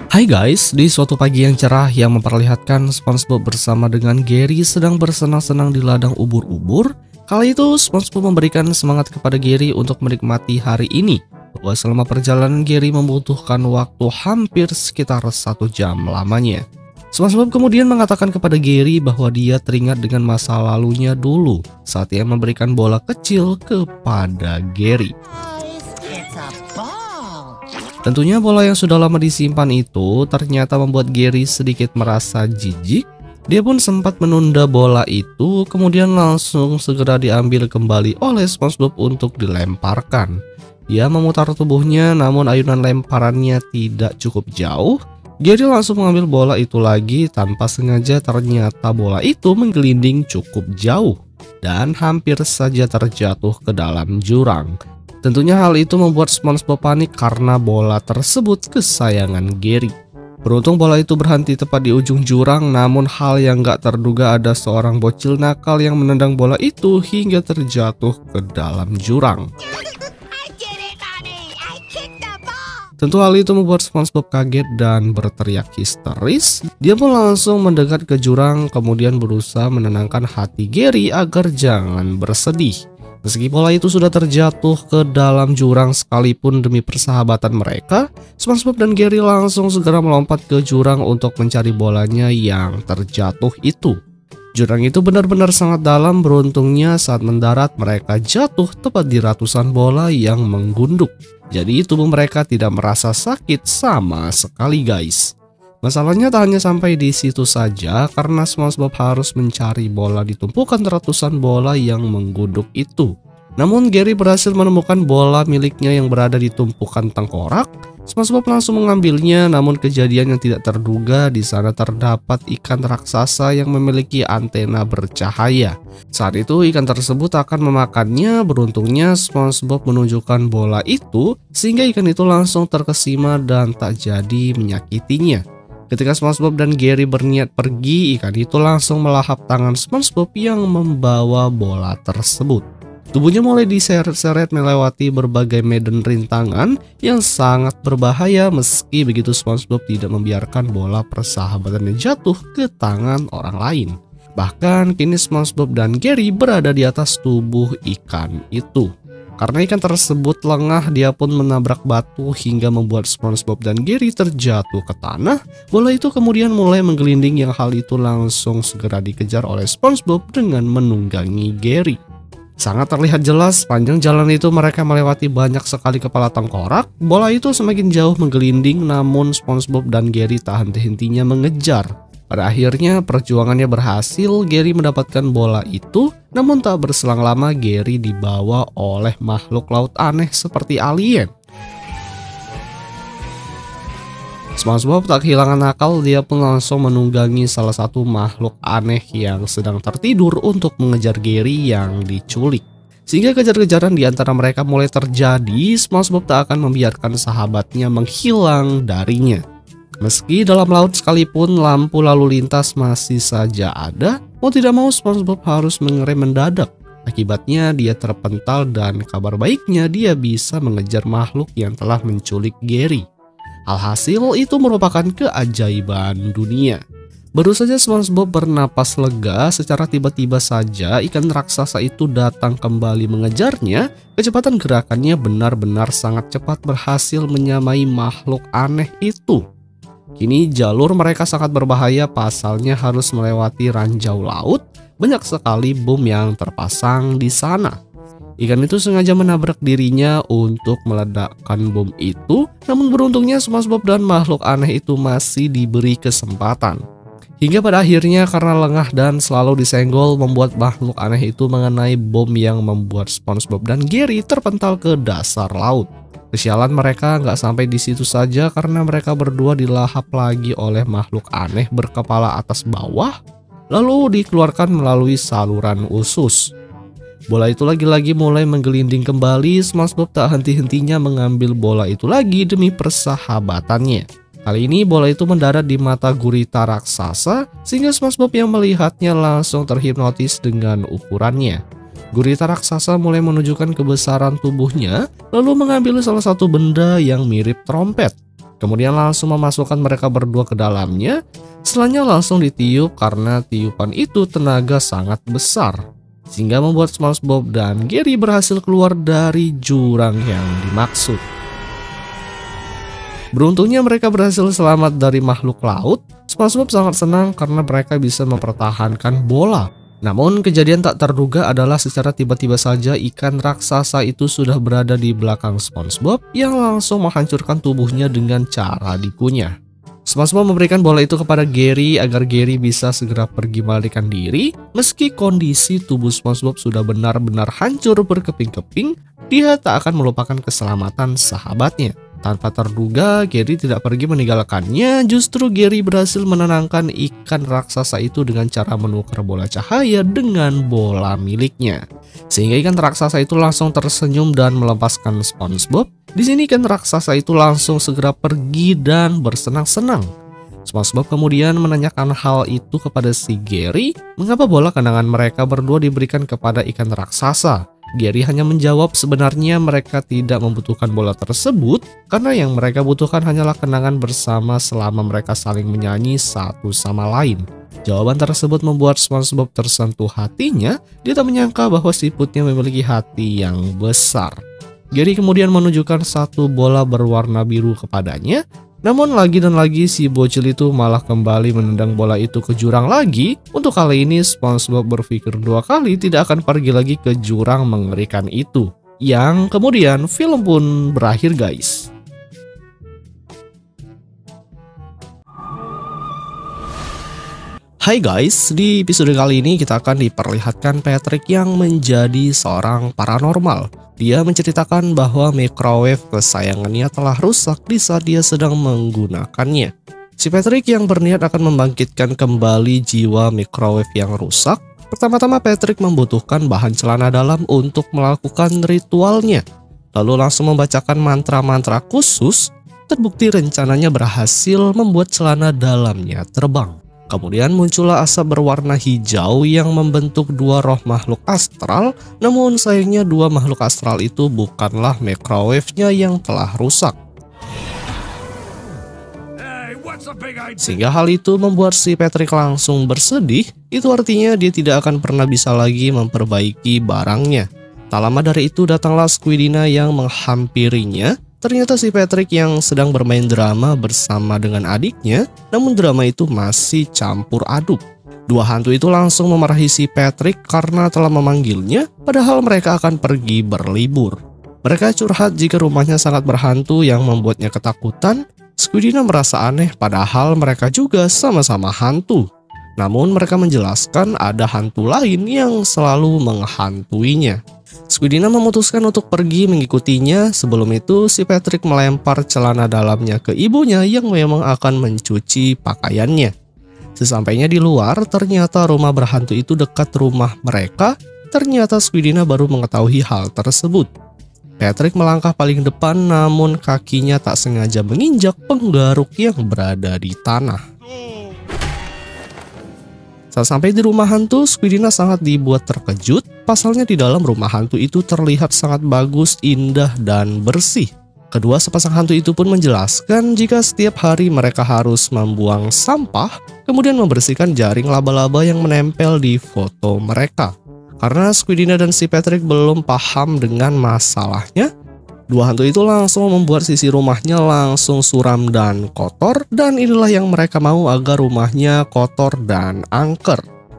Hai guys, di suatu pagi yang cerah yang memperlihatkan SpongeBob bersama dengan Gary sedang bersenang-senang di ladang ubur-ubur. Kala itu SpongeBob memberikan semangat kepada Gary untuk menikmati hari ini. Bahwa selama perjalanan Gary membutuhkan waktu hampir sekitar 1 jam lamanya. SpongeBob kemudian mengatakan kepada Gary bahwa dia teringat dengan masa lalunya dulu saat ia memberikan bola kecil kepada Gary. Tentunya bola yang sudah lama disimpan itu ternyata membuat Gary sedikit merasa jijik. Dia pun sempat menunda bola itu, kemudian langsung segera diambil kembali oleh SpongeBob untuk dilemparkan. Ia memutar tubuhnya, namun ayunan lemparannya tidak cukup jauh. Gary langsung mengambil bola itu lagi tanpa sengaja, ternyata bola itu menggelinding cukup jauh dan hampir saja terjatuh ke dalam jurang. Tentunya hal itu membuat SpongeBob panik karena bola tersebut kesayangan Gary. Beruntung bola itu berhenti tepat di ujung jurang, namun hal yang gak terduga ada seorang bocil nakal yang menendang bola itu hingga terjatuh ke dalam jurang. Tentu hal itu membuat SpongeBob kaget dan berteriak histeris. Dia pun langsung mendekat ke jurang, kemudian berusaha menenangkan hati Gary agar jangan bersedih. Meski bola itu sudah terjatuh ke dalam jurang sekalipun demi persahabatan mereka, SpongeBob dan Gary langsung segera melompat ke jurang untuk mencari bolanya yang terjatuh itu. Jurang itu benar-benar sangat dalam, beruntungnya saat mendarat mereka jatuh tepat di ratusan bola yang menggunduk. Jadi tubuh mereka tidak merasa sakit sama sekali guys. Masalahnya tak hanya sampai di situ saja, karena SpongeBob harus mencari bola di tumpukan ratusan bola yang menggunduk itu. Namun Gary berhasil menemukan bola miliknya yang berada di tumpukan tengkorak. SpongeBob langsung mengambilnya, namun kejadian yang tidak terduga, di sana terdapat ikan raksasa yang memiliki antena bercahaya. Saat itu ikan tersebut akan memakannya. Beruntungnya SpongeBob menunjukkan bola itu sehingga ikan itu langsung terkesima dan tak jadi menyakitinya. Ketika SpongeBob dan Gary berniat pergi, ikan itu langsung melahap tangan SpongeBob yang membawa bola tersebut. Tubuhnya mulai diseret-seret melewati berbagai medan rintangan yang sangat berbahaya. Meski begitu SpongeBob tidak membiarkan bola persahabatannya jatuh ke tangan orang lain. Bahkan kini SpongeBob dan Gary berada di atas tubuh ikan itu. Karena ikan tersebut lengah, dia pun menabrak batu hingga membuat SpongeBob dan Gary terjatuh ke tanah. Bola itu kemudian mulai menggelinding, yang hal itu langsung segera dikejar oleh SpongeBob dengan menunggangi Gary. Sangat terlihat jelas sepanjang jalan itu mereka melewati banyak sekali kepala tengkorak. Bola itu semakin jauh menggelinding, namun SpongeBob dan Gary tak henti-hentinya mengejar. Pada akhirnya perjuangannya berhasil, Gary mendapatkan bola itu, namun tak berselang lama Gary dibawa oleh makhluk laut aneh seperti alien. SpongeBob tak kehilangan akal, dia pun langsung menunggangi salah satu makhluk aneh yang sedang tertidur untuk mengejar Gary yang diculik. Sehingga kejar-kejaran di antara mereka mulai terjadi. SpongeBob tak akan membiarkan sahabatnya menghilang darinya. Meski dalam laut sekalipun, lampu lalu lintas masih saja ada. Mau tidak mau SpongeBob harus mengerem mendadak. Akibatnya dia terpental dan kabar baiknya dia bisa mengejar makhluk yang telah menculik Gary. Alhasil itu merupakan keajaiban dunia. Baru saja SpongeBob bernapas lega, secara tiba-tiba saja ikan raksasa itu datang kembali mengejarnya. Kecepatan gerakannya benar-benar sangat cepat, berhasil menyamai makhluk aneh itu. Kini jalur mereka sangat berbahaya, pasalnya harus melewati ranjau laut. Banyak sekali bom yang terpasang di sana. Ikan itu sengaja menabrak dirinya untuk meledakkan bom itu, namun beruntungnya SpongeBob dan makhluk aneh itu masih diberi kesempatan. Hingga pada akhirnya karena lengah dan selalu disenggol, membuat makhluk aneh itu mengenai bom yang membuat SpongeBob dan Gary terpental ke dasar laut. Kesialan mereka nggak sampai di situ saja, karena mereka berdua dilahap lagi oleh makhluk aneh berkepala atas bawah, lalu dikeluarkan melalui saluran usus. Bola itu lagi-lagi mulai menggelinding kembali. SpongeBob tak henti-hentinya mengambil bola itu lagi demi persahabatannya. Kali ini bola itu mendarat di mata gurita raksasa, sehingga SpongeBob yang melihatnya langsung terhipnotis dengan ukurannya. Gurita raksasa mulai menunjukkan kebesaran tubuhnya, lalu mengambil salah satu benda yang mirip trompet. Kemudian langsung memasukkan mereka berdua ke dalamnya. Setelahnya langsung ditiup karena tiupan itu tenaga sangat besar, sehingga membuat SpongeBob dan Gary berhasil keluar dari jurang yang dimaksud. Beruntungnya mereka berhasil selamat dari makhluk laut. SpongeBob sangat senang karena mereka bisa mempertahankan bola. Namun kejadian tak terduga adalah secara tiba-tiba saja ikan raksasa itu sudah berada di belakang SpongeBob yang langsung menghancurkan tubuhnya dengan cara dikunyah. SpongeBob memberikan bola itu kepada Gary agar Gary bisa segera pergi melarikan diri. Meski kondisi tubuh SpongeBob sudah benar-benar hancur berkeping-keping, dia tak akan melupakan keselamatan sahabatnya. Tanpa terduga, Gary tidak pergi meninggalkannya. Justru Gary berhasil menenangkan ikan raksasa itu dengan cara menukar bola cahaya dengan bola miliknya, sehingga ikan raksasa itu langsung tersenyum dan melepaskan SpongeBob. Di sini ikan raksasa itu langsung segera pergi dan bersenang-senang. SpongeBob kemudian menanyakan hal itu kepada si Gary, mengapa bola kenangan mereka berdua diberikan kepada ikan raksasa. Gary hanya menjawab sebenarnya mereka tidak membutuhkan bola tersebut karena yang mereka butuhkan hanyalah kenangan bersama selama mereka saling menyanyi satu sama lain. Jawaban tersebut membuat SpongeBob tersentuh hatinya. Dia tak menyangka bahwa siputnya memiliki hati yang besar. Gary kemudian menunjukkan satu bola berwarna biru kepadanya. Namun lagi dan lagi si bocil itu malah kembali menendang bola itu ke jurang lagi. Untuk kali ini SpongeBob berpikir dua kali tidak akan pergi lagi ke jurang mengerikan itu. Yang kemudian film pun berakhir guys. Hai guys, di episode kali ini kita akan diperlihatkan Patrick yang menjadi seorang paranormal. Dia menceritakan bahwa microwave kesayangannya telah rusak di saat dia sedang menggunakannya. Si Patrick yang berniat akan membangkitkan kembali jiwa microwave yang rusak. Pertama-tama Patrick membutuhkan bahan celana dalam untuk melakukan ritualnya. Lalu langsung membacakan mantra-mantra khusus. Terbukti rencananya berhasil membuat celana dalamnya terbang. Kemudian muncullah asap berwarna hijau yang membentuk dua roh makhluk astral. Namun sayangnya dua makhluk astral itu bukanlah microwave-nya yang telah rusak. Sehingga hal itu membuat si Patrick langsung bersedih. Itu artinya dia tidak akan pernah bisa lagi memperbaiki barangnya. Tak lama dari itu datanglah Squidina yang menghampirinya. Ternyata si Patrick yang sedang bermain drama bersama dengan adiknya, namun drama itu masih campur aduk. Dua hantu itu langsung memarahi si Patrick karena telah memanggilnya, padahal mereka akan pergi berlibur. Mereka curhat jika rumahnya sangat berhantu yang membuatnya ketakutan. Squidina merasa aneh padahal mereka juga sama-sama hantu. Namun mereka menjelaskan ada hantu lain yang selalu menghantuinya. Squidina memutuskan untuk pergi mengikutinya. Sebelum itu si Patrick melempar celana dalamnya ke ibunya yang memang akan mencuci pakaiannya. Sesampainya di luar, ternyata rumah berhantu itu dekat rumah mereka. Ternyata Squidina baru mengetahui hal tersebut. Patrick melangkah paling depan namun kakinya tak sengaja menginjak penggaruk yang berada di tanah. Saat sampai di rumah hantu, Squidina sangat dibuat terkejut. Pasalnya di dalam rumah hantu itu terlihat sangat bagus, indah, dan bersih. Kedua sepasang hantu itu pun menjelaskan jika setiap hari mereka harus membuang sampah, kemudian membersihkan jaring laba-laba yang menempel di foto mereka. Karena Squidina dan si Patrick belum paham dengan masalahnya, dua hantu itu langsung membuat sisi rumahnya langsung suram dan kotor, dan inilah yang mereka mau agar rumahnya kotor dan angker.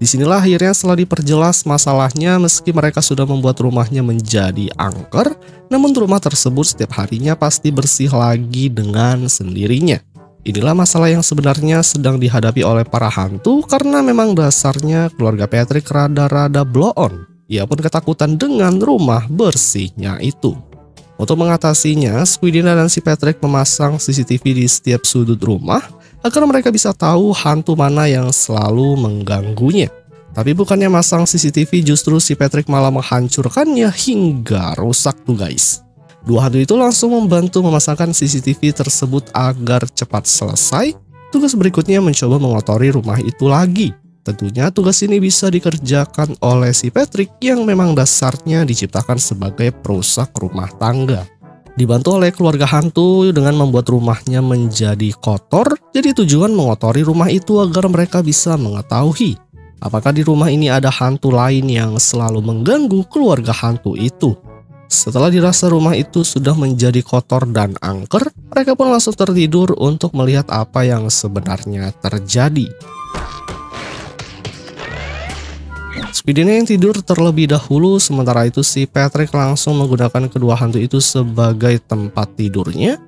Disinilah akhirnya setelah diperjelas masalahnya, meski mereka sudah membuat rumahnya menjadi angker, namun rumah tersebut setiap harinya pasti bersih lagi dengan sendirinya. Inilah masalah yang sebenarnya sedang dihadapi oleh para hantu karena memang dasarnya keluarga Patrick rada-rada blow on. Ia pun ketakutan dengan rumah bersihnya itu. Untuk mengatasinya, Squidina dan si Patrick memasang CCTV di setiap sudut rumah agar mereka bisa tahu hantu mana yang selalu mengganggunya. Tapi bukannya masang CCTV, justru si Patrick malah menghancurkannya hingga rusak tuh guys. Dua hantu itu langsung membantu memasangkan CCTV tersebut agar cepat selesai. Tugas berikutnya mencoba mengotori rumah itu lagi. Tentunya tugas ini bisa dikerjakan oleh si Patrick yang memang dasarnya diciptakan sebagai perusak rumah tangga. Dibantu oleh keluarga hantu dengan membuat rumahnya menjadi kotor, jadi tujuan mengotori rumah itu agar mereka bisa mengetahui apakah di rumah ini ada hantu lain yang selalu mengganggu keluarga hantu itu. Setelah dirasa rumah itu sudah menjadi kotor dan angker, mereka pun langsung tertidur untuk melihat apa yang sebenarnya terjadi. Squidina yang tidur terlebih dahulu, sementara itu si Patrick langsung menggunakan kedua hantu itu sebagai tempat tidurnya.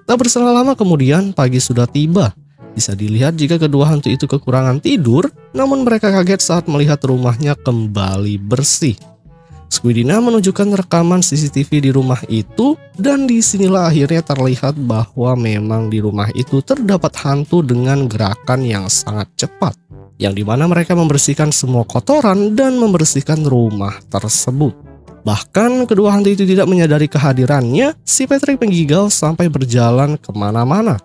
Tak berselang lama kemudian pagi sudah tiba. Bisa dilihat jika kedua hantu itu kekurangan tidur, namun mereka kaget saat melihat rumahnya kembali bersih. Squidina menunjukkan rekaman CCTV di rumah itu, dan disinilah akhirnya terlihat bahwa memang di rumah itu terdapat hantu dengan gerakan yang sangat cepat, yang dimana mereka membersihkan semua kotoran dan membersihkan rumah tersebut. Bahkan kedua hantu itu tidak menyadari kehadirannya, si Patrick menggigil sampai berjalan kemana-mana.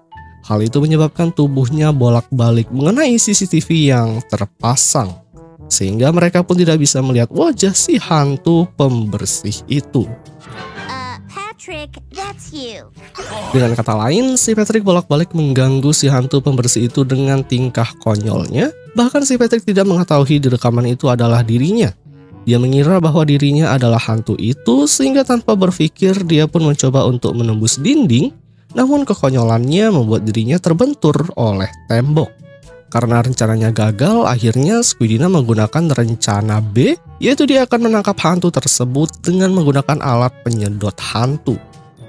Hal itu menyebabkan tubuhnya bolak-balik mengenai CCTV yang terpasang, sehingga mereka pun tidak bisa melihat wajah si hantu pembersih itu. Patrick, that's you. Dengan kata lain, si Patrick bolak-balik mengganggu si hantu pembersih itu dengan tingkah konyolnya. Bahkan si Patrick tidak mengetahui di rekaman itu adalah dirinya. Dia mengira bahwa dirinya adalah hantu itu, sehingga tanpa berpikir dia pun mencoba untuk menembus dinding. Namun kekonyolannya membuat dirinya terbentur oleh tembok. Karena rencananya gagal, akhirnya Squidina menggunakan rencana B, yaitu dia akan menangkap hantu tersebut dengan menggunakan alat penyedot hantu.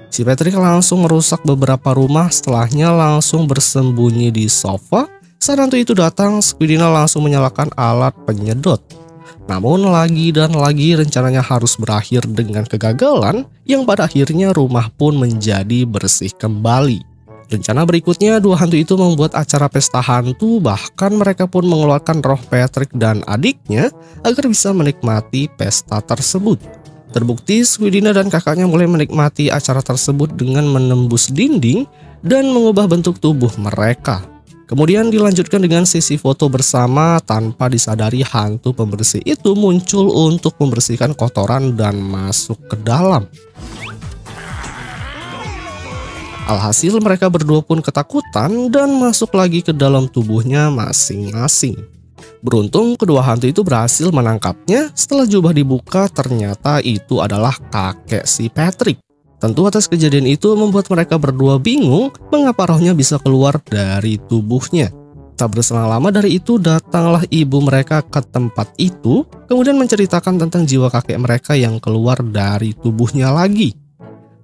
Si Patrick langsung merusak beberapa rumah, setelahnya langsung bersembunyi di sofa. Saat hantu itu datang, Squidina langsung menyalakan alat penyedot. Namun lagi dan lagi rencananya harus berakhir dengan kegagalan, yang pada akhirnya rumah pun menjadi bersih kembali. Rencana berikutnya, dua hantu itu membuat acara pesta hantu, bahkan mereka pun mengeluarkan roh Patrick dan adiknya agar bisa menikmati pesta tersebut. Terbukti Squidina dan kakaknya mulai menikmati acara tersebut dengan menembus dinding dan mengubah bentuk tubuh mereka. Kemudian dilanjutkan dengan sesi foto bersama tanpa disadari hantu pembersih itu muncul untuk membersihkan kotoran dan masuk ke dalam. Alhasil mereka berdua pun ketakutan dan masuk lagi ke dalam tubuhnya masing-masing. Beruntung kedua hantu itu berhasil menangkapnya. Setelah jubah dibuka, ternyata itu adalah kakek si Patrick. Tentu atas kejadian itu membuat mereka berdua bingung mengapa rohnya bisa keluar dari tubuhnya. Tak berselang lama dari itu datanglah ibu mereka ke tempat itu, kemudian menceritakan tentang jiwa kakek mereka yang keluar dari tubuhnya lagi.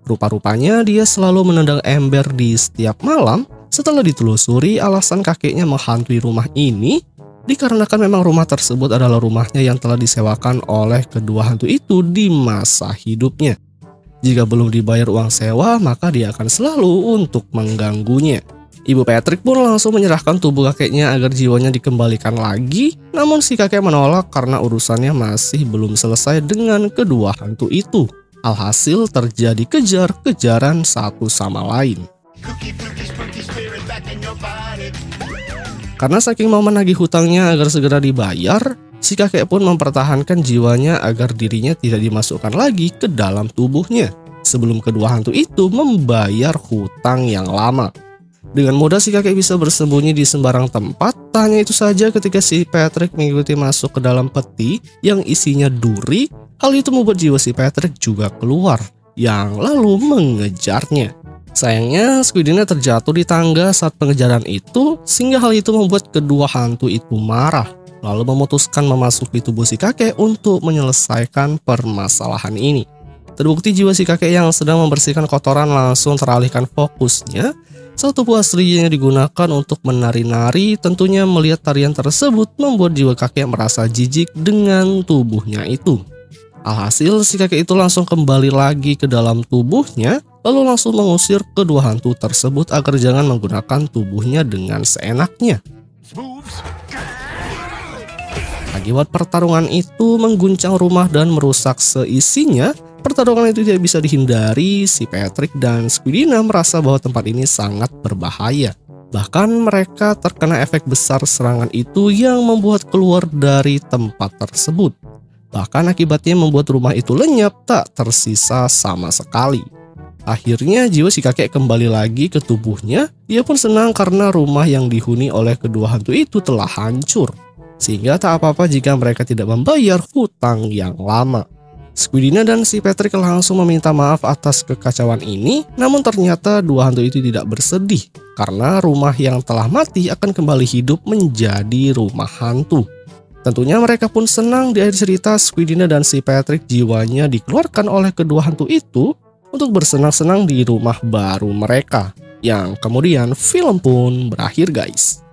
Rupa-rupanya dia selalu menendang ember di setiap malam. Setelah ditelusuri, alasan kakeknya menghantui rumah ini dikarenakan memang rumah tersebut adalah rumahnya yang telah disewakan oleh kedua hantu itu di masa hidupnya. Jika belum dibayar uang sewa, maka dia akan selalu untuk mengganggunya. Ibu Patrick pun langsung menyerahkan tubuh kakeknya agar jiwanya dikembalikan lagi. Namun si kakek menolak karena urusannya masih belum selesai dengan kedua hantu itu. Alhasil terjadi kejar-kejaran satu sama lain. Karena saking mau menagih hutangnya agar segera dibayar, si kakek pun mempertahankan jiwanya agar dirinya tidak dimasukkan lagi ke dalam tubuhnya sebelum kedua hantu itu membayar hutang yang lama. Dengan mudah si kakek bisa bersembunyi di sembarang tempat. Tak hanya itu saja, ketika si Patrick mengikuti masuk ke dalam peti yang isinya duri, hal itu membuat jiwa si Patrick juga keluar, yang lalu mengejarnya. Sayangnya Squidina terjatuh di tangga saat pengejaran itu, sehingga hal itu membuat kedua hantu itu marah, lalu memutuskan memasuki tubuh si kakek untuk menyelesaikan permasalahan ini. Terbukti jiwa si kakek yang sedang membersihkan kotoran langsung teralihkan fokusnya saat tubuh aslinya digunakan untuk menari-nari. Tentunya melihat tarian tersebut membuat jiwa kakek merasa jijik dengan tubuhnya itu. Alhasil si kakek itu langsung kembali lagi ke dalam tubuhnya, lalu langsung mengusir kedua hantu tersebut agar jangan menggunakan tubuhnya dengan seenaknya. Akibat pertarungan itu mengguncang rumah dan merusak seisinya. Pertarungan itu tidak bisa dihindari. Si Patrick dan Squidina merasa bahwa tempat ini sangat berbahaya. Bahkan mereka terkena efek besar serangan itu yang membuat keluar dari tempat tersebut. Bahkan akibatnya membuat rumah itu lenyap, tak tersisa sama sekali. Akhirnya jiwa si kakek kembali lagi ke tubuhnya. Dia pun senang karena rumah yang dihuni oleh kedua hantu itu telah hancur, sehingga tak apa-apa jika mereka tidak membayar hutang yang lama. Squidina dan si Patrick langsung meminta maaf atas kekacauan ini, namun ternyata dua hantu itu tidak bersedih karena rumah yang telah mati akan kembali hidup menjadi rumah hantu. Tentunya mereka pun senang. Di akhir cerita, Squidina dan si Patrick jiwanya dikeluarkan oleh kedua hantu itu untuk bersenang-senang di rumah baru mereka. Yang kemudian film pun berakhir guys.